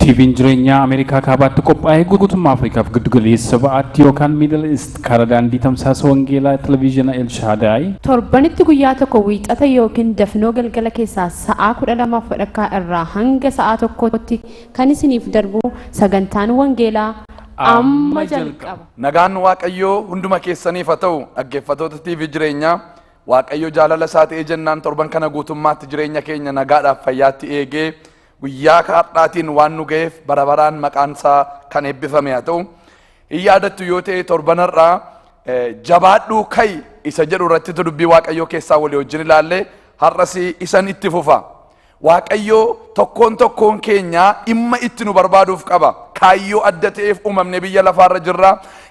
TV'n jireenya Ameerikaa kaabaatti qophaa'ee guutummaa Afriikaaf giddugaleessa ba'aatti yookaan Middle East karaa daandii tamsaasa wangeelaa televizyina El Shaddai torbanitti guyyaa tokko wiixata yookiin dafnoo galgala keessaa sa'aa 12:00 irraa hanga sa'aa 1tti kan isiniif darbu sagantaan wangeelaa amma jalqaba. Nagaan Waaqayyoo hunduma keessaniif haa ta'u dhaggeeffattoota TV jireenyaa Waaqayyo jaalala isaa ta'ee jennaan torban kana guutummaatti jireenya keenya nagaadhaaf fayyaatti eegee guyyaa kaadhaatiin waan nu ga'eef barabaraan maqaan isaa kan eebbifame haa ta'u hin yaadattu yoo ta'e torbanarraa jabaadhuu ka'i isa jedhu irratti dubbii Waaqayyoo keessaa walii wajjin ilaalle har'as isan itti fufa. Waaqayyoo tokkoon keenya dhimma itti nu barbaaduuf qaba. Kaayyoo adda ta'eef uumamne biyya lafaarra jirra.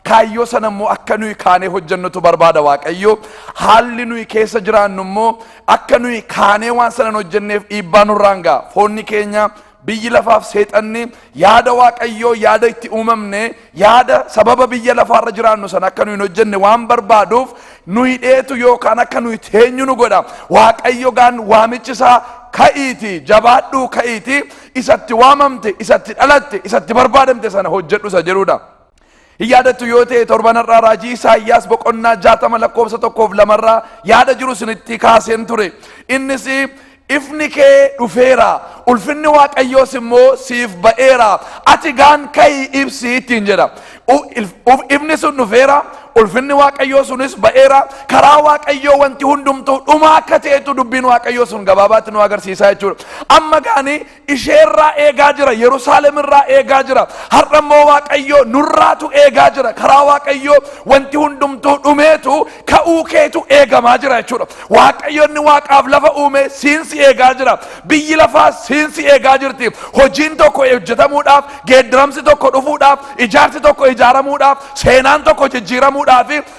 Kaayyoo sana immoo akka nuyi kaanee hojjennutu barbaada Waaqayyoo. Haalli nuyi keessa jiraannu immoo akka nuyi kaanee waan sana hojjenneef dhiibbaa nurraan ga'a. Foonni keenya biyyi lafaaf seexanni yaada Waaqayyoo yaada itti uumamne yaada sababa biyya lafaarra jiraannu sana akka nuyi hojjenne waan barbaaduuf nuyi dheetu yookaan akka nuyi teenyu nu godha. Waaqayyo gaan waamichi isaa ka'iiti jabaadhuu ka'iiti isatti waamamte isatti dhalatte isatti barbaadamte sana hojjedhu isa jedhudha. Yaadattu yoo ta'e torbanarraa raajii Isaayyaas boqonnaa 60 lakkoofsa 1-2 yaada jiru isinitti kaaseen ture. Innis ifni kee dhufeera ulfinni Waaqayyoos immoo siif ba'eera ati gaan ka'i ibsi ittiin jedha. Ifni sun dhufeera ulfinni Waaqayyoo sunis ba'eera karaa Waaqayyoo wanti hundumtuu dhuma akka ta'etu dubbiin Waaqayyoo sun gabaabaatti nu agarsiisaa jechuudha. Amma gaanii isheerraa eegaa jira Yerusaalemirraa eegaa jira har'a immoo Waaqayyoo nurraatu eegaa jira karaa Waaqayyoo wanti hundumtuu dhumeetu ka'uu keetu eegamaa jira jechuudha. Waaqayyoonni Waaqaaf lafa uume siinsi eegaa jira biyyi lafaa siinsi eegaa jirti hojiin tokko hojjetamuudhaaf geeddaramsi tokko dhufuudhaaf ijaarsi tokko ijaaramuudhaaf seenaan tokko jijjiiramuudhaaf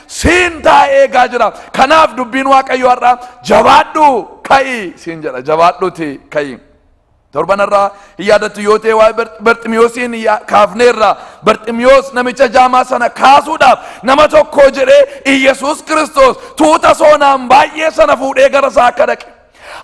siin taa'ee eegaa jira. Kanaaf dubbiin Waaqayyoo har'a jabaadhu ka'i siin jedha jabaadhuuti ka'i. Torbanarraa yaadattu yoo ta'e waa'ee Barximiyoosiin kaafneerra Barximiyoos namicha jaamaa sana kaasuudhaaf nama tokko jedhee Iyesuus Kiristoos tuuta soonaan baay'ee sana fuudhee gara isaa akka dhaqe.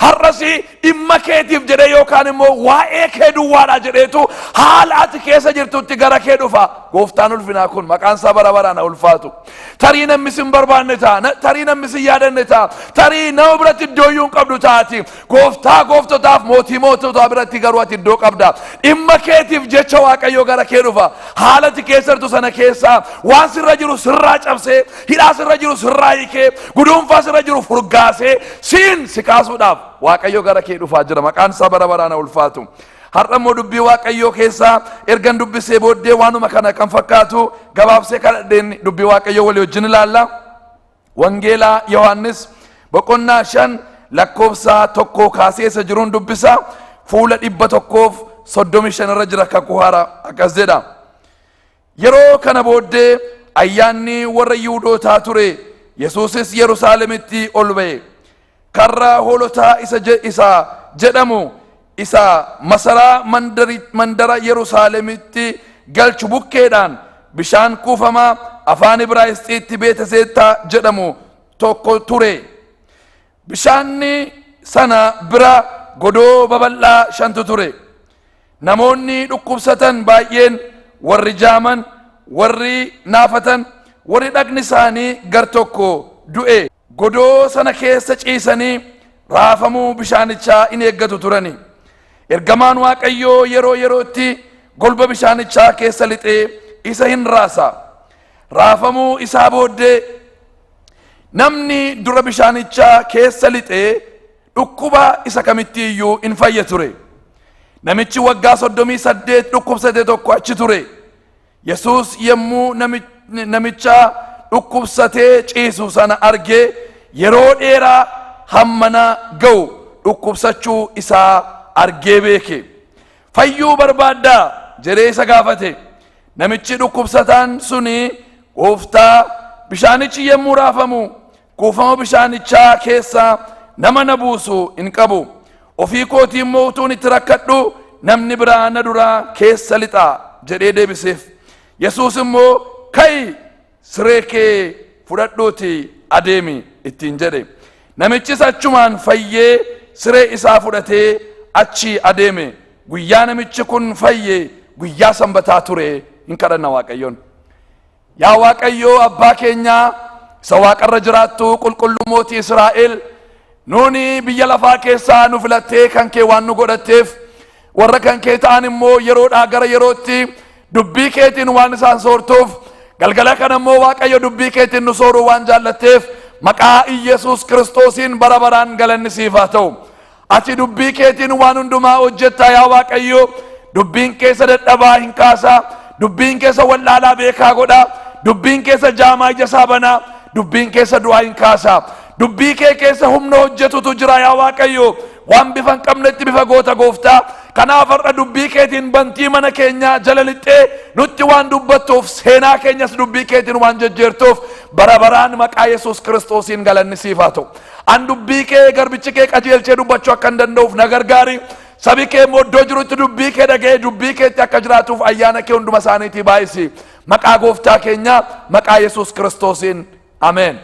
Har'as dhimma keetiif jedhee yookaan immoo waa'ee kee duwwaadha jedheetu haala ati keessa jirtutti gara kee dhufa. Gooftaan ulfinaa kun maqaan isaa bara baraan ulfaatu. Tarii namni sin barbaanne ta'a, tarii namni sin yaadanne ta'a, tarii nama biratti iddoo iyyuu hin qabdu taati. Gooftaa gooftotaaf mootii moototaa biratti garuu ati iddoo qabda. Dhimma keetiif jecha Waaqayyoo gara kee dhufa. Haala ati keessa jirtu sana keessaa waan sirra jiru sirraa cabsee, hidhaa sirra jiru sirraa hiikee, guduunfaa sirra jiru furgaasee siin si kaasuudhaaf Waaqayyo gara kee dhufaa jira. Maqaan isaa bara baraan ulfaatu. Har'a immoo dubbii Waaqayyoo keessaa ergan dubbisee booddee waanuma kana kan fakkaatu gabaabsee kadhadheen dubbii Waaqayyoo walii wajjin ilaalla. Wangeelaa Yohaannis boqonnaa 5 lakkoofsa 1 kaasee isa jiruun dubbisa. Fuula 135 irra jira kakuu haaraa akkas jedha. Yeroo kana booddee ayyaanni warra Yihuudootaa ture. Yesuusis Yerusaalemitti ol ba'e. Karra hoolotaa isa jedhamu isa masaraa mandara Yerusaalemitti galchu bukkeedhaan bishaan kuufamaa afaan Ibraayisxiitti Beetesdaa jedhamu tokko ture. Bishaanni sana bira godoo babal'aa 5 ture. Namoonni dhukkubsatan baay'een warri jaaman warri naafatan warri dhagni isaanii gar tokko du'e. Godoo sana keessa ciisanii raafamuu bishaanichaa in eeggatu turani. Ergamaan Waaqayyoo yeroo yerootti golba bishaanichaa keessa lixee isa hin raasa. Raafamuu isaa booddee namni dura bishaanichaa keessa lixee dhukkuba isa kamitti iyyuu in fayya ture. Namichi waggaa 38 dhukkubsate tokko achi ture. Yesuus yemmuu namicha dhukkubsatee ciisu sana argee yeroo dheeraa hammana ga'u dhukkubsachuu isaa argee beeke. Fayyuu barbaaddaa jedhee isa gaafate. Namichi dhukkubsataan suni Gooftaa bishaanichi yemmuu raafamu kuufama bishaanichaa keessaa nama na buusu hin qabu. Ofii kootii immoo utuun itti rakkadhu namni biraa na duraa keessa lixa jedhee deebiseef. Yesuus immoo ka'i siree kee fudhadhuuti adeemi ittiin jedhe. Namichis achumaan fayyee siree isaa fudhatee achi adeeme. Guyyaa namichi kun fayye guyyaa sanbataa ture hin kadhanna waaqayyoon. Yaa Waaqayyo abbaa keenya isa waaqarra jiraattu qulqulluu mootii Israa'el nuuni biyya lafaa keessaa nu filattee kan kee waan nu godhatteef warra kan kee ta'an immoo yeroodhaa gara yerootti dubbii keetiin waan isaan soortuuf galgala kana immoo Waaqayyo dubbii keetiin nu sooruu waan jaallatteef maqaa Iyesuus Kiristoosiin bara baraan galanni siif haa ta'u. Ati dubbii keetiin waan hundumaa hojjetta yaa Waaqayyo. Dubbiin keessa dadhabaa hin kaasa, dubbiin keessa wallaalaa beekaa godha, dubbiin keessa jaamaa ija isaa bana, dubbiin keessa du'aa hin kaasa. Dubbii kee keessa humna hojjetutu jira yaa Waaqayyo. Waan bifa hin qabnetti bifa goota gooftaa. Kanaaf har'a dubbii keetiin bantii mana keenya jala lixxee nutti waan dubbattuuf seenaa keenyas dubbii keetiin waan jijjiirtuuf bara baraan maqaa Yesuus Kiristoosiin galanni siif haa ta'u. An dubbii kee garbichi kee qajeelchee dubbachuu akka hin danda'uuf na gargaari. Sabi kee iddoo jirutti dubbii kee dhaga'ee dubbii keetti akka jiraatuuf ayyaana kee hunduma isaaniitii baay'isi. Maqaa gooftaa keenya maqaa Yesuus Kiristoosiin ameen.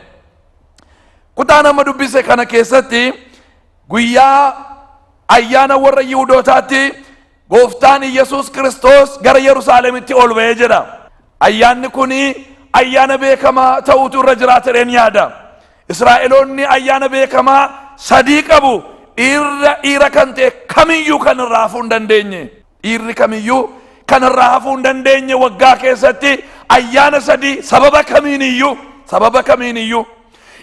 Kutaa nama dubbise kana keessatti guyyaa ayyaana warra Yihuudootaatti gooftaan Yesuus Kiristoos gara Yerusaalemitti ol ba'ee jedha. Ayyaanni kuni ayyaana beekamaa ta'uutu irra jiraatadheen yaada. Israa'eloonni ayyaana beekamaa sadii qabu. Dhiira kan ta'e kamiyyuu kan irraa hafuu hin dandeenye. Dhiirri kamiyyuu kan irraa hafuu hin dandeenye waggaa keessatti ayyaana sadii sababa kamiiniyyuu.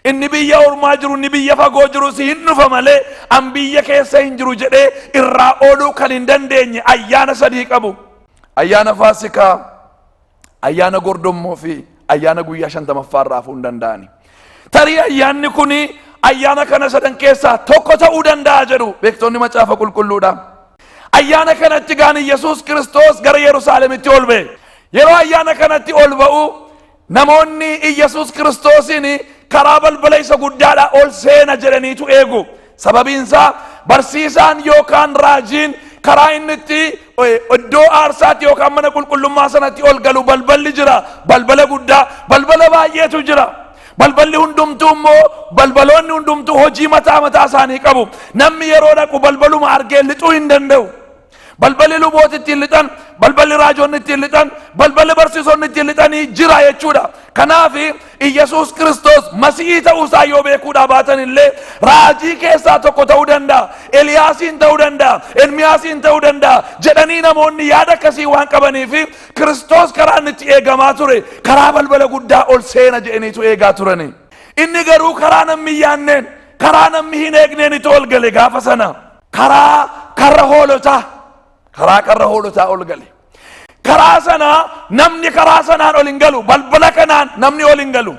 Inni biyya ormaa jiru, inni biyya fagoo jiru si hin dhufa malee an biyya keessa hin jiru jedhee irraa ooluu kan hin dandeenye ayyaana sadii qabu. Ayyaana Faasikaa, ayyaana Gordommoo fi ayyaana guyyaa 50ffaa irraa hafuu hin danda'ani. Tarii ayyaanni kuni ayyaana kana sadan keessaa tokko ta'uu danda'a jedhu beektonni macaafa qulqulluudha. Ayyaana kanatti gaani Yesuus Kiristoos gara Yerusaalemitti ol ba'e. Yeroo ayyaana kanatti ol ba'u namoonni Yesuus Kiristoosiin karaa balbala isa guddaadhaa ol seena jedhaniitu eegu. Sababiin isaa barsiisaan yookaan raajiin karaa inni itti iddoo aarsaatti yookaan mana qulqullummaa sanatti ol galu balballi jira. Balbala guddaa, balbala baay'eetu jira. Balballi hundumtuu immoo balbaloonni hundumtuu hojii mataa isaanii qabu. Namni yeroo dhaqu balbaluma argee lixuu hin danda'u. Balballi lubooti ittiin lixan, balballi raajoonni ittiin lixan, balballi barsiisonni ittiin lixanii jira jechuudha. Kanaaf Iyesuus Kiristoos Masiihii ta'uusaa yoo beekuudhaa baatan illee raajii keessaa tokko ta'uu danda'a, Eliyaasiin ta'uu danda'a, Ermiyaasiin ta'uu danda'a jedhanii namoonni yaada akkasii waan qabaniif Kiristoos karaa inni itti eegamaa ture karaa balbala guddaa ol seena jedhaniitu eegaa turani. Inni garuu karaa namni hin yaanneen, karaa namni hin eegneen itti ol gale gaafa sana. Karaa karra hoolotaa ol gale. Karaa sana namni karaa sanaan ol hin galu, balbala kanaan namni ol hin galu.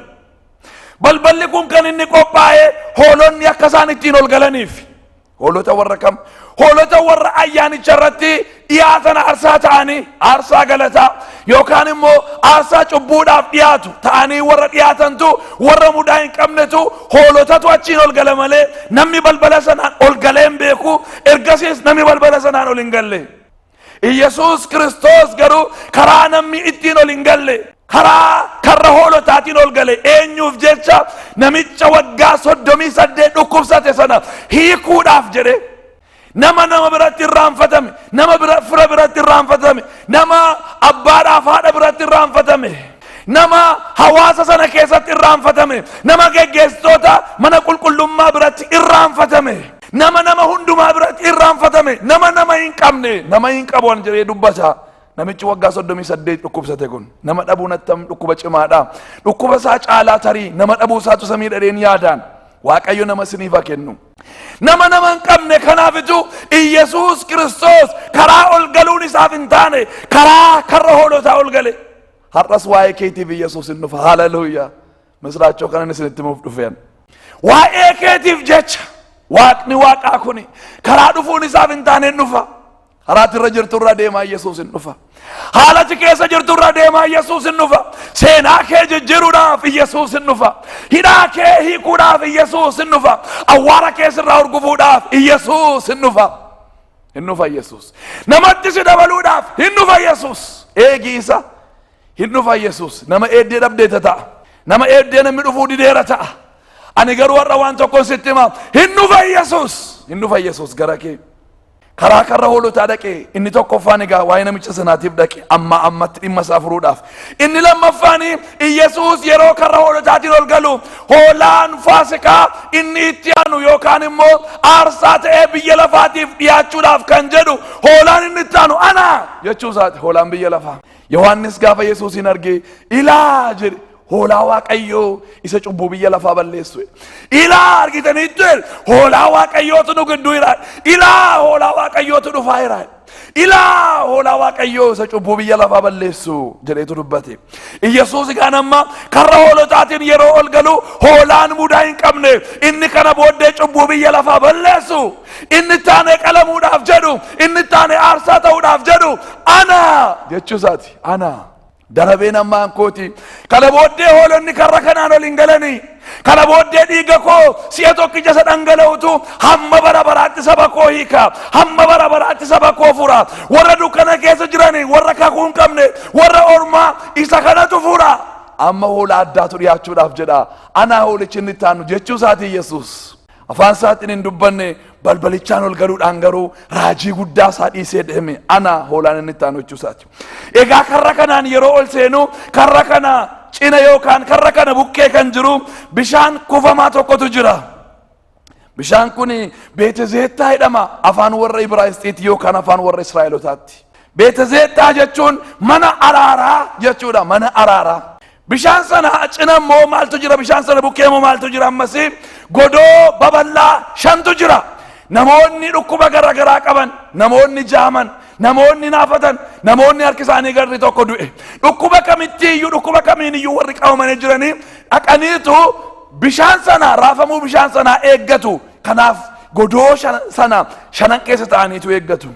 Balballi kun kan inni qophaa'e hoolonni akka isaan ittiin ol galaniif. Hoolota warra kam? Hoolota warra ayyaanicha irratti dhiyaatan aarsaa ta'anii, aarsaa galataa yookaan immoo aarsaa cubbuudhaaf dhiyaatu ta'anii warra dhiyaatantu warra mudaa hin qabnetu hoolotatu achiin ol gala malee namni balbala sanaan ol galee hin beeku. Ergasiis namni balbala sanaan ol hin galle. Iyesuus Kiristoos garuu karaa namni ittiin ol hin galle, karaa karra hoolotaatiin ol gale. Eenyuuf jecha? Namicha waggaa 38 dhukkubsate sana hiikuudhaaf jedhe. Nama biratti irraanfatame, nama fira biratti irraanfatame, nama abbaadhaaf haadha biratti irraanfatame, nama hawaasa sana keessatti irraanfatame, nama geggeessitoota mana qulqullummaa biratti irraanfatame, nama hundumaa biratti irraanfatame, nama hin qabne, nama hin qabu jedhee dubbata. Namichi waggaa 38 dhukkubsate kun nama dhabuu nattam dhukkuba cimaadha. Dhukkuba isaa caalaa tarii nama dhabuu isaatu samii dhadheen yaadaan. Waaqayyo nama siniif haa kennu. Nama hin qabne kanaafitu Iyesuus Kiristoos karaa ol galuun isaaf hin taane karaa karra hoolotaa ol gale. Har'as waa'ee keetiif Iyesuus hin dhufa. Haleluuyaa. Misraachoo kanan isinitti muuf dhufeen. Waa'ee keetiif jecha waaqni waaqaa kuni karaa dhufuun isaaf hin taane hin dhufa. Haraati irra jirtu irra deemaa Yesuus hin dhufa. Haalati keessa jirtu irra deemaa Yesuus hin dhufa. Seenaa kee jijjiiruudhaaf Yesuus hin dhufa. Hidhaa kee hiikuudhaaf Yesuus hin dhufa. Awwaara kee sirraa urgufuudhaaf Yesuus hin dhufa. Hin dhufa Yesuus. Namatti si dabaluudhaaf hin dhufa Yesuus. Eegiisa hin dhufa Yesuus. Nama eeddee dhabdeeta ta'a. Nama eeddee namni dhufuu dideera ta'a. Ani garuu har'a waan tokkoon sitti himaa. Hin dhufa Yesuus. Hin dhufa Yesuus gara kee. karaa karra hoolotaa dhaqee inni tokkoffaan egaa waa'ee namicha sanaatiif dhaqe ammatti dhimma isaa furuudhaaf. Inni lammaffaan Iyesuus yeroo karra hoolotaatiin ol galu hoolaan Faasikaa inni itti aanu yookaan immoo aarsaa ta'ee biyya lafaatiif dhiyaachuudhaaf kan jedhu hoolaan inni itti aanu ana jechuusaati hoolaan biyya lafaa. Yohaannis gaafa Yesuusin argee ilaa jedhe hoolaa waaqayyoo isa cubbuu biyya lafaa balleessu. Ilaa argitaniittu hoolaa waaqayyootu nu gidduu jira. Ilaa hoolaa waaqayyootu dhufaa jira. Ilaa hoolaa waaqayyoo isa cubbuu biyya lafaa balleessu jedheetu dubbate. Iyesuus gaan amma karra hoolotaatiin yeroo ol galu hoolaan mudaa hin qabne inni kana booddee cubbuu biyya lafaa balleessu inni taane qalamuudhaaf jedhu inni taane aarsaa ta'uudhaaf jedhu ana jechuusaati. Ana darabeen ammaan kooti kana booddee hoolonni karra kanaan ol hin galanii kana booddee dhiiga koo si'a tokkicha isa dhangala'utu hamma bara baraatti saba koo hiika hamma bara baraatti saba koo fura warra dukkana keessa jiranii warra kakuu hin qabne warra ormaa isa kanatu fura amma hoola addaatu dhiyaachuudhaaf jedha ana hoolichi inni taanu jechuusaati Yesuus. Afaan isaatiin hin dubbanne balbalichaan ol galuudhaan garuu raajii guddaa isaa dhiisee deeme ana hoolaan inni taanu jechuusaati. Egaa karra kanaan yeroo ol seenu karra kana cina yookaan karra kana bukkee kan jiru bishaan kufamaa tokkotu jira. Bishaan kun Beetzeettaa jedhama afaan warra Ibraayisxiitti yookaan afaan warra Israa'elotaatti. Beetzeettaa jechuun mana araaraa jechuudha, mana araaraa. Bishaan sana cina immoo maaltu jira? Bishaan sana bukkee immoo maaltu jira? Ammas godoo babal'aa shantu jira. Namoonni dhukkuba garaagaraa qaban, namoonni jaaman, namoonni naafatan, namoonni harki isaanii garri tokko du'e. Dhukkuba kamittiiyyuu dhukkuba kamiiniyyuu warri qabamanii jiranii dhaqaniitu bishaan sana raafamuu bishaan sana eeggatu. Kanaaf godoo sana shanan keessa ta'aniitu eeggatu.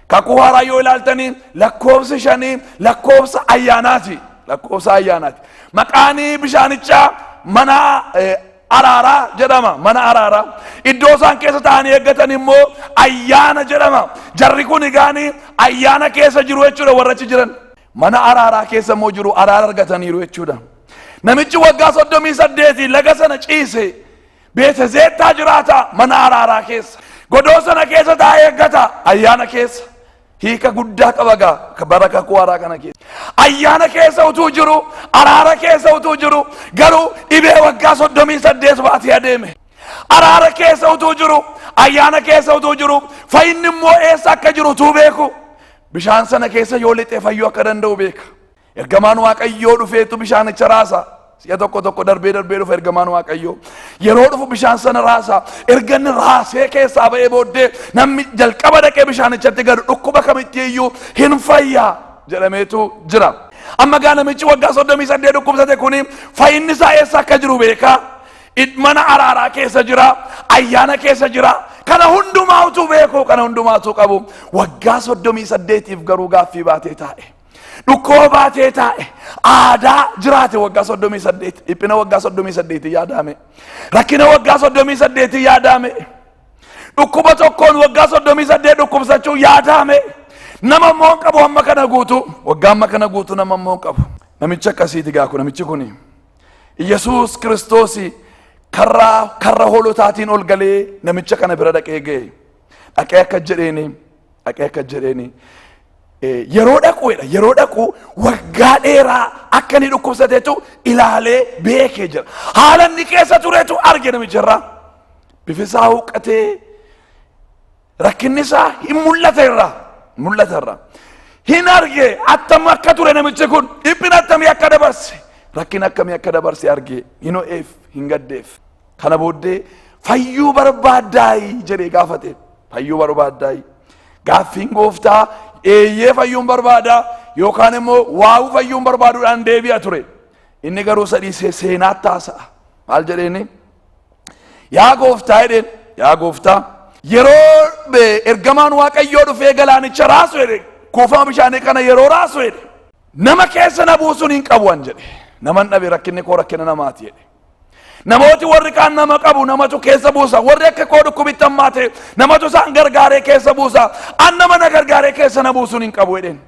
Kakuu haaraa yoo ilaaltanii lakkoofsi shanii lakkoofsa ayyaanaati. Lakkoofsa ayyaanaati. Maqaanii bishaanichaa mana araaraa jedhama. Mana araaraa iddoo isaan keessa ta'anii eeggatan immoo ayyaana jedhama. Jarri kun egaanii ayyaana keessa jiru jechuudha warra achi jiran. Mana araaraa keessa immoo jiru araara argataniiru jechuudha. Namichi waggaa 38 laga sana ciise Beetzeettaa jiraata mana araaraa keessa. Godoo sana keessa taa'ee eeggata ayyaana keessa. Hiika guddaa qabaga bara kakuu haaraa kana keessa. Ayyaana keessa utuu jiru araara keessa utuu jiru garuu dhibee waggaa 38 baatee adeeme. Araara keessa utuu jiru ayyaana keessa utuu jiru fayyinni immoo eessa akka jiru utuu beeku bishaan sana keessa yoo lixee fayyuu akka danda'u beeka. Ergamaan waaqayyoo dhufeetu bishaanicha raasa. Si'a tokko darbee dhufa ergamaan waaqayyoo yeroo dhufu bishaan sana raasa. Erga inni raasee keessaa ba'ee booddee namni jalqaba dhaqee bishaanichatti gadu dhukkuba kamittiiyyuu hin fayyaa jedhameetu jira. Amma gaa namichi waggaa 38 dhukkubsate kuni fayyinni isaa eessa akka jiru beeka. Mana araaraa keessa jira, ayyaana keessa jira. Kana hundumaa utuu beeku, kana hundumaa utuu qabu waggaa 38 garuu gaaffii baatee taa'e. Dhukkoo baatee taa'e aadaa jiraate waggaa 38 dhiphina waggaa 38 yaadame rakkina waggaa 38 yaadame dhukkuba tokkoon waggaa 38 dhukkubsachuu yaadame nama immoo qabu amma kana guutu waggaa amma kana guutu nama immoo qabu. Namichi akkasiiti gaaku namichi kuni Iyesuus Kiristoos karra hoolotaatiin ol galee namicha kana bira dhaqee ga'e. Dhaqee akka jedheeni yeroo dhaqu waggaa dheeraa akka inni dhukkubsateetu ilaalee beekee jira. Haala inni keessa tureetu arge namicharraa. Bifi isaa huqqatee rakkinni isaa hin mul'aterra. Hin arge attam akka ture namichi kun dhiphina attamii akka dabarse rakkina akkamii akka dabarse arge hin ho'eef hin gaddeef. Kana booddee fayyuu barbaaddaayi jedhee gaafate. Fayyuu barbaaddaayi. Gaaffiin gooftaa eeyyee fayyuun barbaada yookaan immoo waa'uu fayyuun barbaaduudhaan deebi'a ture. Inni garuu sadii seenaatti haasa'a. Maal jedheeni? Yaa gooftaa jedheen, yaa gooftaa yeroo ergamaan waaqayyoo dhufee galaanicha raasu jedhe kuufama bishaanii kana yeroo raasu jedhe nama keessa na buusuun hin qabu an jedhe. Naman dhabe rakkinni koo rakkina namaati jedhe. Namooti warri kaan nama qabu namatu keessa buusa. Warri akka koo dhukkubitti hammaate namatu isaan gargaaree keessa buusa. An nama na gargaaree keessa na buusuun hin qabu jedheen.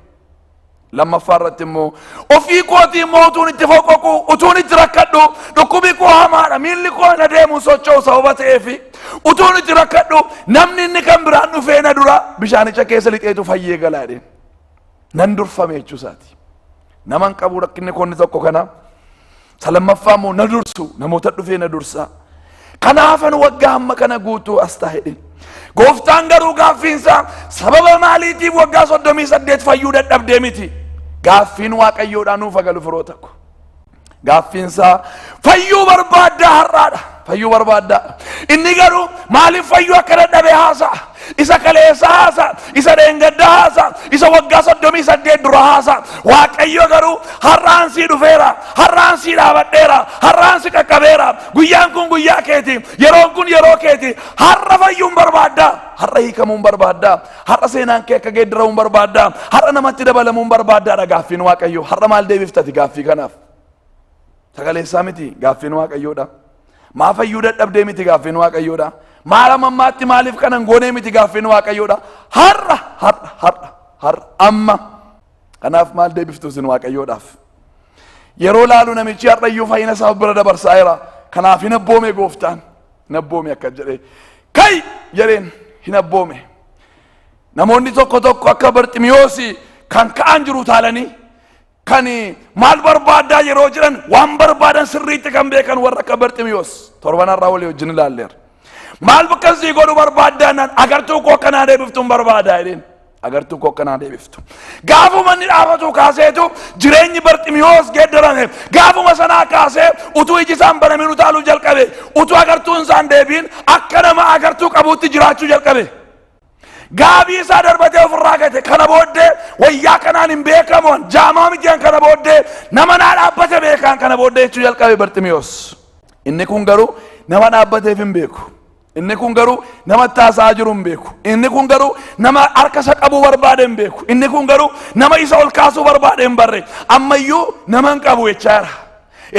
لما فرت مو وفي كوتي موتون اتفوقكو وتون اتركدو دكوبي كو هما مين لكو نديمو سوچو صوبت ايفي وتون اتركدو نمني نكم برانو فينا دورا بشاني چكيس لتيتو فايي غلادين نندور فميچو ساتي نمان قبو ركني كوني توكو كنا سلام فامو ندورسو نموتدو فينا دورسا كنافن وغا هم كنا غوتو استاهدين غوفتان غرو غافينسا سبب ماليتي وغا صدومي سديت فايو ددب ديميتي غافين واقيو دانو فغلو فروتكو غافينسا فايو بربادا هرادا فايو بربادا اني غرو مالي فايو كردبه هاسا isa kaleessa haasa isa deengadda haasa isa waggaa 38 dura haasa waaqayyo garuu har'aan sii dhufeera har'aan sii dhaabadheera har'aan sii qaqqabeera guyyaan kun guyyaa keeti yeroon kun yeroo keeti har'a fayyuun barbaadda har'a hiikamuun barbaadda har'a seenaan kee akka geeddaramuun barbaadda har'a namatti dabalamuun barbaadda gaaffiin waaqayyo har'a maal deebiftati gaaffii kanaaf sagaleessaa miti gaaffiin waaqayyoodha maa fayyuu dadhabdee miti gaaffiin waaqayyoodha maala mammaatti maaliif kanan goonee miti gaaffiin waaqayyoodha har'a amma kanaaf maal deebiftu sin waaqayyoodhaaf yeroo laalu namichi har'a iyyuu fayyina isaa bira dabarsaa jira kanaaf hin abboome gooftaan hin abboome akka jedhee kai jedheen hin abboome namoonni tokko tokko akka Barximiyoosi kan ka'an jiru taalanii kan maal barbaadaa yeroo jiran waan barbaadan sirriitti kan beekan warra akka Barximiyoos torbanarraa walii wajjin ilaalleera maal bakkasii godhu barbaadaanan agartuu koo kanaa deebiftuun barbaadaa jedheen agartuu koo kanaa deebiftu gaafuma inni dhaabatu kaaseetu jireenyi Barximiyoos geeddarame gaafuma sanaa kaasee utuu iji isaan banamin utaaluu jalqabe utuu agartuun isaan deebiin akka nama agartuu qabuutti jiraachuu jalqabe gaabii isaa darbatee ofirraa gate kana booddee wayyaa kanaan hin beekamoon jaamaa mitiin kana booddee nama naa dhaabbate beekaan kana booddee jechuu jalqabe Barximiyoos inni kun garuu nama dhaabbateef hin beeku inni kun garuu nama taasaa jiru hin beeku inni kun garuu nama harka isa qabuu barbaade hin beeku inni kun garuu nama isa ol kaasuu barbaade hin barre ammayyuu nama hin qabu jechaara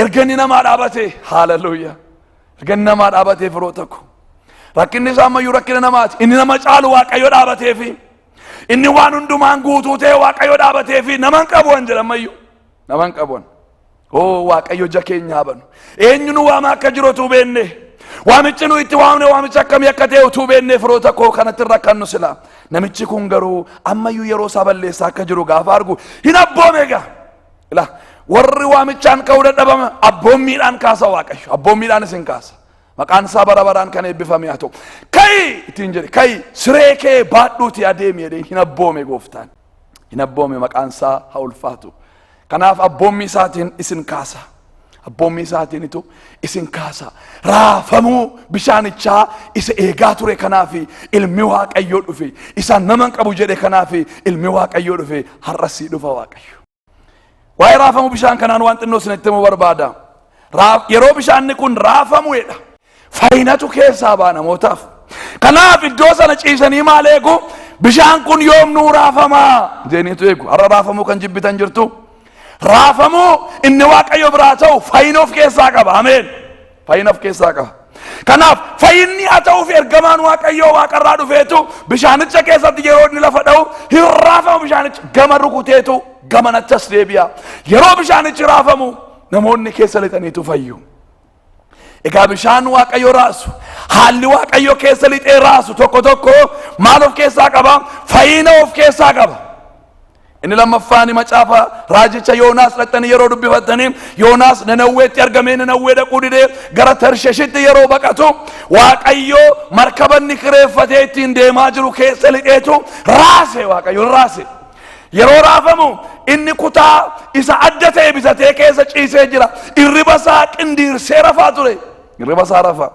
erganni namaa dhaabate haaleluyyaa erganni namaa dhaabate firoota ko rakkinni isaa ammayyuu rakkina namaati inni nama caalu waaqayyo dhaabateefi inni waan hundumaan guutuu ta'e waaqayyo dhaabateefi nama hin qabu an jedha ammayyuu nama hin qabu oo waaqayyo ija keenya habanu eenyu nu waama akka jirutu beenne waamichi nu itti waamne waamichi akkamii akka ta'e utuu beennee firoota koo kanatti rakkannu sila namichi kun garuu ammayyuu yeroo isaa balleessaa akka jiru gaafa argu hin abboome egaa ila warri waamichaan ka'uu dadhabama abboommiidhaan kaasa waaqayyo abboommiidhaan isin kaasa maqaan isaa bara baraan kan eebbifame haa ta'u kai ittiin jedhe kai siree kee baadhuuti adeemi jedhee hin abboome gooftaan hin abboome maqaan isaa haa ulfaatu kanaaf abboommi isaatiin isin kaasa abboommi isaatiinitu isin kaasa raafamuu bishaanichaa isa eegaa ture kanaafi ilmi waaqayyoo dhufe isaan naman qabu jedhe kanaafi ilmi waaqayyoo dhufe har'asii dhufa waaqayyo waa'ee raafamuu bishaan kanaan waan xinnoo isinitti himuu barbaada yeroo bishaanni kun raafamuudha fayyinatu keessaa baa namootaaf kanaaf iddoo sana ciisanii maal eegu bishaan kun yoom nuu raafamaa jeeniitu eegu har'a raafamuu kan jibbitan jirtu raafamu inni waaqayyo biraa ta'u fayyina of keessaa qaba ameen fayyina of keessaa qaba kanaaf fayyinni haa ta'uuf ergamaan waaqayyo waaqarraa dhufeetu bishaanicha keessatti yeroo inni lafa dha'u hin raafamu bishaanicha gama rukuteetu gamanachas deebi'a yeroo bishaanichi raafamu namoonni keessa lixaniitu fayyu egaa bishaan waaqayyo raasu haalli waaqayyo keessa lixee raasu tokko tokko maal of keessaa qaba fayyina of keessaa qaba inni lammaffaan macaafa raajicha Yoonaas dhaqanii yeroo dubbifatanii Yoonaas Nanawweetti argamee Nanawwee dhaquu didee gara Tarsheeshitti yeroo baqatu waaqayyo markabanni kireeffatee ittiin deemaa jiru keessa lixeetu raase waaqayyo raase yeroo raafamu inni kutaa isa adda ta'e bitatee keessa ciisee jira irriba isaa qindiirsee rafaa ture irriba isaa rafaa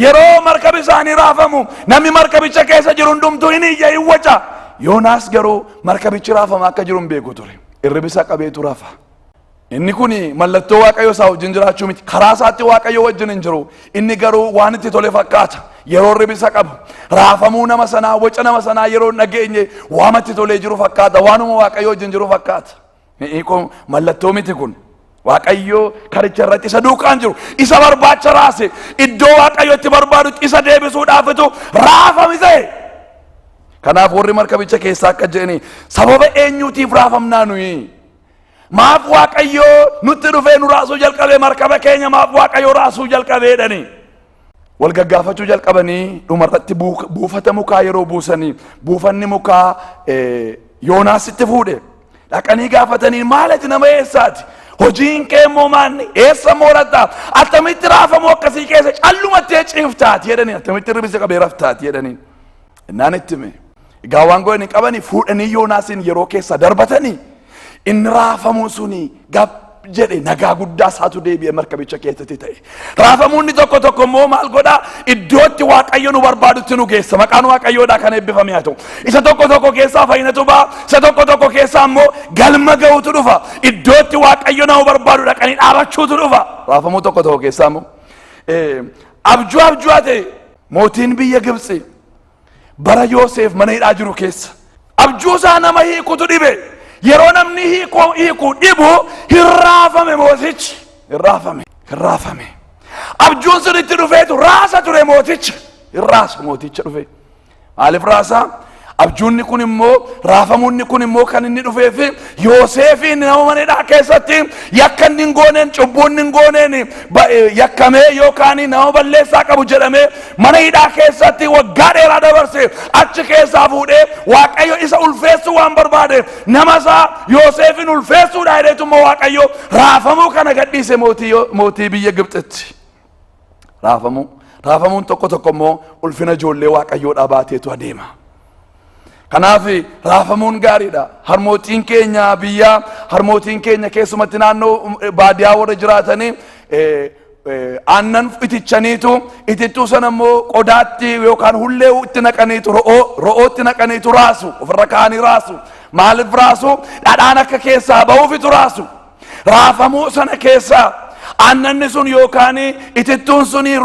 yeroo markabi isaanii raafamu namni markabicha keessa jiru hundumtuu hin iyya hin waca Yoonaas garuu markabichi raafama akka jiru hin beeku ture irribisa qabeetu rafa inni kuni mallattoo waaqayyo isaa wajjin jiraachuu miti karaa isaatti waaqayyo wajjin hin jiru inni garuu waan itti tole fakkaata yeroo irribisa qabu raafamuu nama sanaa waca nama sanaa yeroo dhageenye waamatti tolee jiru fakkaata waanuma waaqayyo wajjin jiru fakkaata kun mallattoo miti kun waaqayyo karicha irratti isa duukaan jiru isa barbaacha raase iddoo waaqayyo itti barbaadutti isa deebisuudhaafitu raafamise Kanaaf warri markabicha keessaa akka jedhani sababa eenyuutiif raafamnaa nuyi? Maaf Waaqayyoo nutti dhufee nu raasuu jalqabee markaba keenya maaf Waaqayyoo raasuu jalqabee jedhani. Wal gaggaafachuu jalqabanii dhumarratti buufata mukaa yeroo buusanii buufanni mukaa Yoonaasitti fuudhe. Dhaqanii gaafatanii maaliif nama eessaati? Hojiin kee immoo maanni? Eessa mooratta? Attamitti raafamu akkasii keessa callumatti ciiftaati jedhanii attamitti ribisa qabee raftaati jedhanii. Innaan itti hime. Egaa waan goone qabanii fuudhanii Yoonaasin yeroo keessa darbatanii inni raafamuun suni gab jedhe nagaa guddaa isaatu deebi'ee markabicha keessatti ta'e. Raafamuun tokko immoo maal godhaa? Iddootti Waaqayyo nu barbaadutti nu geessa. Maqaan Waaqayyoodhaa kan eebbifame haa ta'u. Isa tokko keessaa fayyinatu ba'a. Isa tokko keessaa immoo galma ga'utu dhufa. Iddootti Waaqayyo nama barbaadu dhaqanii dhaabachuutu dhufa. Raafamuu tokko keessaa immoo abjuu ta'e mootiin biyya Gibxi bara Yoosef mana hidhaa jiru keessa abjuu isaa nama hiikutu dhibe. Yeroo namni hiiku dhibu hirraafame mootichi hirraafame abjuun sun itti dhufeetu raasa ture mooticha hirraasa mooticha dhufe. Maaliif raasa? Abjuunni kun immoo raafamuunni kun immoo kan inni dhufeefi Yoosefiin nama mana hidhaa keessatti yakka inni hin gooneen cubbuun hin gooneen yakkamee yookaan nama balleessaa qabu jedhamee mana hidhaa keessatti waggaa dheeraa dabarse achi keessaa fuudhee Waaqayyo isa ulfeessuu waan barbaade nama isaa Yoosefin ulfeessuudha jedheetuma Waaqayyo raafamuu kana gadhiise mootii biyya Gibxitti. Raafamuun tokko immoo ulfina ijoollee Waaqayyoodhaa baateetu adeema. Kanaaf raafamuun gaariidha. Harmootiin keenya biyya harmootiin keenya keessumatti naannoo baadiyyaa warra jiraatanii aannan itittuu sana immoo qodaatti yookaan hullee itti naqaniitu ro'ootti naqaniitu raasu ofirra kaanii raasu. Maaliif raasu? Dhadhaan akka keessaa ba'uufitu raasu. Raafamuu sana keessaa annanni sun yookaan itittuun suni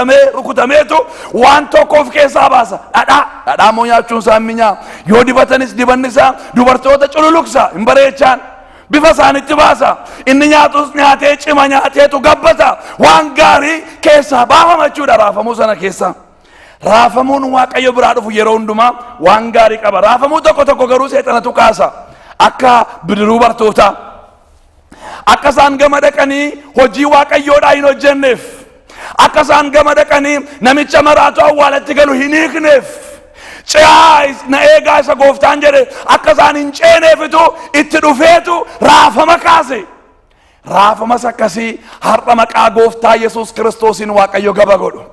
rukutameetu waan tokko of keessaa baasa. Dhadhaa moo nyaachuun isaa minyaa yoo dibatanis dibanni isaa dubartoota cululuksa hin bareechaan bifa isaanitti baasa. Inni nyaatus nyaatee cima nyaateetu gabbata waan gaarii keessaa baafama jechuudha raafamuu sana keessaa. Raafamuun Waaqayyo biraa dhufu yeroo hundumaa waan gaarii qaba. Raafamuu tokko garuu seexanatu kaasa akka bidiruu bartootaa. Akka isaan gama dhaqanii hojii Waaqayyoodhaa hin hojjenneef akka isaan gama dhaqanii namicha maraatu awwaalatti galu hin hiikneef ce'aa na eegaa isa gooftaan jedhe akka isaan hin ceeneefitu itti dhufeetu raafama kaase. Raafamas akkasii har'a maqaa gooftaa Yesuus Kiristoosiin Waaqayyo gaba godhu.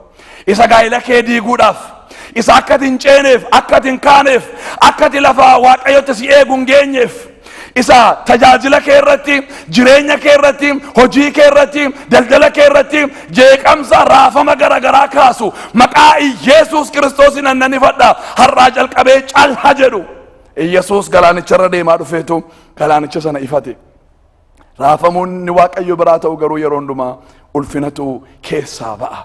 Isa gaa'ila kee diiguudhaaf isa akka hin ceeneef akka hin kaaneef akka lafa Waaqayyotti si eegu hin geenyeef isa tajaajila kee irratti jireenya kee irratti hojii kee irratti daldala kee irratti jeeqamsa raafama garagaraa kaasu maqaa Yesuus Kiristoosiin annanifadha har'aa jalqabee calha jedhu. Yesuus galaanicha irra deemaa dhufeetu galaanicha sana ifate. Raafamuun Waaqayyo biraa ta'u garuu yeroo hundumaa ulfinatu keessaa ba'a.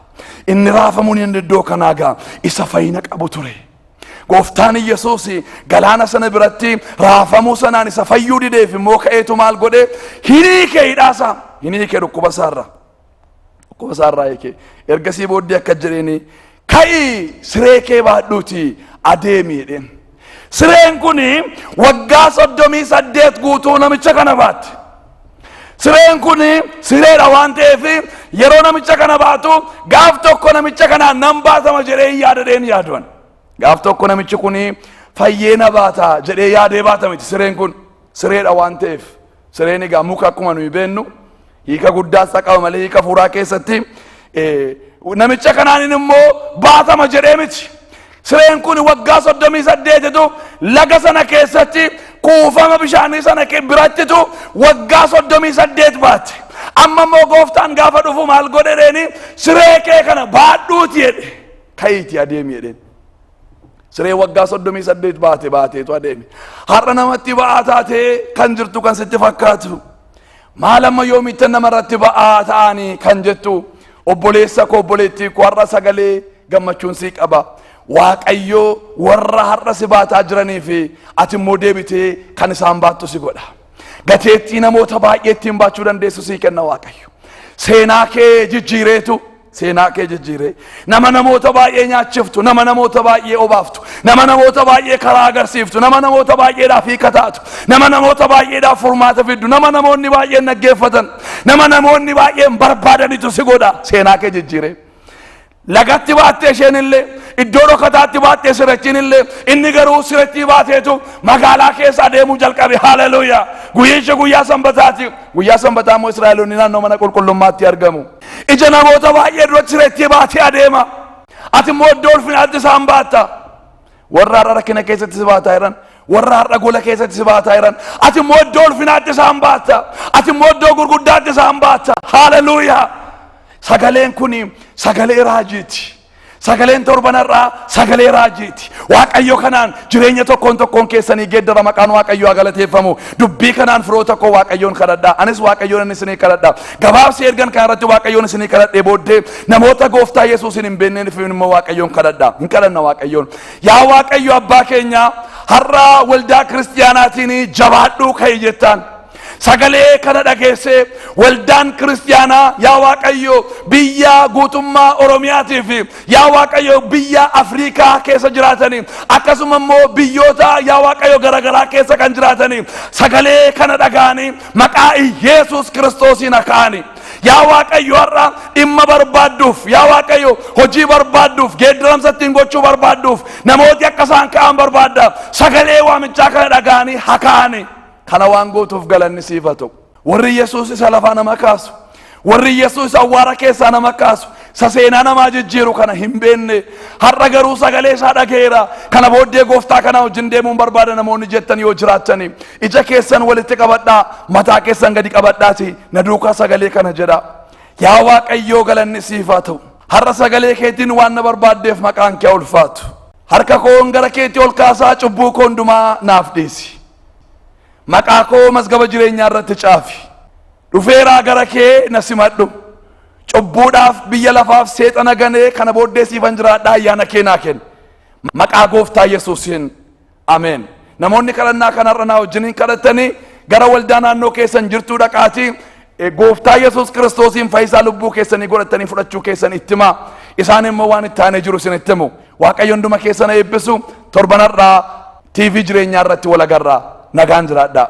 Inni raafamuun inni iddoo kanaa gaa isa fayyina qabu ture. Gooftaan Yesuus galaana sana biratti raafamuu sanaan isa fayyuu dideef immoo ka'eetu maal godhe? Hiikee hidhaasa. Hiikee dhukkuba isaarraa hiikee. Ergasii booddee akka jedheeni ka'ii siree kee baadhuuti adeemi jedheen. Sireen kuni waggaa 38 guutuu namicha kana baate. Sireen kuni sireedha waan ta'eef yeroo namicha kana baatu gaaf tokko namicha kanaan nan baatama jedhee yaadadheen yaaduun. Gaaf tokko namichi kuni fayyeena baata jedhee yaadee baata miti. Sireen kun sireedha waan ta'eef sireen egaa muka akkuma nuyi beennu hiika guddaas qaba malee hiika fuuraa keessatti namicha kanaan immoo baatama jedhee miti. Sireen kun waggaa 38tu laga sana keessatti kuufama bishaanii sana birattitu waggaa 38 baate. Amma immoo gooftaan gaafa dhufu maal godheeni siree kee kana baadhuuti jedhe ka'iitii adeemi jedheen. Siree waggaa 38 baateetu adeeme. Har'a namatti ba'aa taatee kan jirtu kan sitti fakkaatu maal amma yoomitti namarratti ba'aa ta'anii kan jettu obboleessa koo obboleettii koo har'a sagalee gammachuun sii qaba. Waaqayyo warra har'a si baataa jiranii fi ati immoo deebitee kan isaan baattu si godha. Gateettii namoota baay'eettiin baachuu dandeessu sii kenna Waaqayyo. Seenaa kee jijjiireetu seenaa kee jijjiire. Nama namoota baay'ee nyaachiftu, nama namoota baay'ee obaaftu, nama namoota baay'ee karaa agarsiiftu, nama namoota baay'eedhaaf hiika taatu, nama namoota baay'eedhaaf furmaata fiddu, nama namoonni baay'een dhaggeeffatan, nama namoonni baay'een barbaadanitu si godha. Seenaa kee jijjiire. Lagatti baattee isheen illee, iddoo dhokataatti baattee sirrachiin illee, inni garuu sirrachii baateetu magaalaa keessa adeemuu jalqabe. Haleluuyaa! Guyyichi guyyaa sanbataati. Guyyaa sanbataa immoo Israa'eloonni naannoo mana qulqullummaatti argamu. Ija namoota baay'ee duratti sirrachii baatee adeema. Ati immoo iddoo ulfinaatti isaan baatta. Warra har'a rakkina keessatti si baataa jiran, warra har'a gola keessatti si baataa jiran, ati immoo iddoo ulfinaatti isaan baatta. Ati immoo iddoo gurguddaatti isaan baatta. Haleluuyaa! Sagaleen kuni sagalee raajiiti. Sagaleen torbanarraa sagalee raajiiti. Waaqayyo kanaan jireenya tokkoon keessanii geeddara. Maqaan Waaqayyoo galateeffamu. Dubbii kanaan firoota koo Waaqayyoon kadhadhaa. Anis Waaqayyoon isinii kadhadhaa. Gabaabsi ergan kan irratti Waaqayyoon isinii kadhadhee booddee namoota Gooftaa Yesuusin hin beekneef immoo Waaqayyoon kadhadhaa. Hin kadhanna Waaqayyoon. Yaa Waaqayyo abbaa keenya, har'a waldaa kiristiyaanaatiin jabaadhuu ka'e jettaan. Sagalee kana dhageesse waldaan kiristiyaanaa yaa Waaqayyo biyya guutummaa Oromiyaatiif, yaa Waaqayyo biyya Afrikaa keessa jiraatanii, akkasuma immoo biyyoota yaa Waaqayyo garagaraa keessa kan jiraatanii sagalee kana dhaga'anii maqaa Yesuus Kiristoosiin akaani. Yaa Waaqayyo har'a dhimma barbaadduuf, yaa Waaqayyo hojii barbaadduuf, geeddaramsa ittiin gochuu barbaadduuf namooti akka isaan ka'an barbaadda. Sagalee waamichaa kana dhaga'anii hakaani. Kana waan gootuuf galanni siif haa ta'u. Warri Yesuus isa lafaa nama kaasu, warri Yesuus awwaara keessaa nama kaasu, isa seenaa namaa jijjiiru kana hin beekne har'a garuu sagalee isaa dhageera. Kana booddee Gooftaa kana wajjin deemuun barbaada namoonni jettan yoo jiraatani, ija keessan walitti qabadhaa, mataa keessan gadi qabadhaati na duukaa sagalee kana jedha. Yaa Waaqayyoo galanni siif haa ta'u. Har'a sagalee keetiin waan na barbaaddeef maqaan kee ulfaatu. Harka koon gara keetti ol kaasaa, cubbuu koo hundumaa naaf dhiisi. Maqaa koo masgaba jireenyaa irratti caafi. Dhufeeraa gara kee na simadhu. Cubbuudhaaf biyya lafaaf seexana ganee kana booddee siifan jiraadhaa ayyaana kee naa kenni. Maqaa Gooftaa Yesuusiin ameen. Namoonni kadhannaa kanarra naa wajjiniin kadhattanii gara waldaa naannoo keessan jirtuu dhaqaatii Gooftaa Yesuus Kiristoosiin fayyisaa lubbuu keessanii godhattanii fudhachuu keessan itti himaa. Isaan immoo waan itti aanee jiru isin itti himu. Waaqayyo hunduma keessan eebbisu. Torbanarraa TV jireenyaa irratti wal agarraa. Nagaan jiraadhaa.